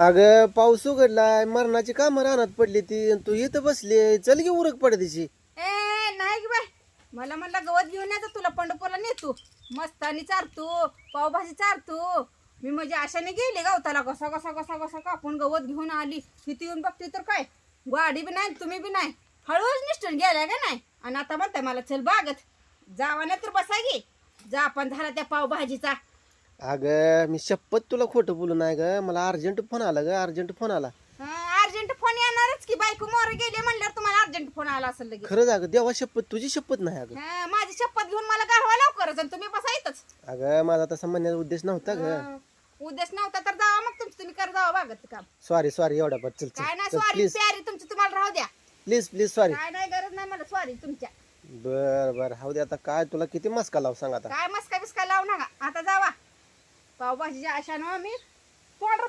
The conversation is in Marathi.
अगं पाऊस उघडलाय, मरणाची कामं रानात पडली ती आणि तू इथं बसली. चल की उरक पडतीची. ए नाही की बाय, मला म्हणलं गवत घेऊन यायचं, तुला पंढरपूरला नेतो, मस्तानी चारतो, पावभाजी चारतो. मी म्हणजे आशाने गेले गवताला, कसा कसा कसा कसा कापून गवत घेऊन आली. किती येऊन बघते तर काय, गाडी बी नाही तुम्ही बी नाही, हळूच निष्ठून गेलाय का नाही. आणि आता म्हणताय मला चल बागत जावा, नाही तर बसा गे, जा आपण झाला त्या पावभाजीचा. अगं मी शपथ तुला खोटं बोलू नाही ग, मला अर्जंट फोन आला ग, अर्जंट फोन आला. अर्जंट फोन येणारच की, बायको मोर गेले म्हणल्यावर तुम्हाला अर्जंट फोन आला असेल लगेच. खरंच अगं, देवा शपथ, तुझी शपथ नाही अगं. माझी शपथ घेऊन मला गारवा लवकरच आणि तुम्ही बसायतच. अगं माझा तसा म्हणण्याचा उद्देश नव्हता ग. उद्देश नव्हता तर जावा मग तुम्ही कर, जावा बागत काम. सॉरी सॉरी, एवढा पण चल काय नाही चल सॉरी प्लीज प्यारी तुमची तुम्हाला राहू द्या. Please please sorry. काय नाही गरज नाही मला सॉरी तुमच्या. बर बर, हाऊ दे. आता काय तुला किती मस्का लाव सांग आता. काय मस्का बिस्का लावू नका, आता जावा. पावभाजीच्या आशानं मी तोंड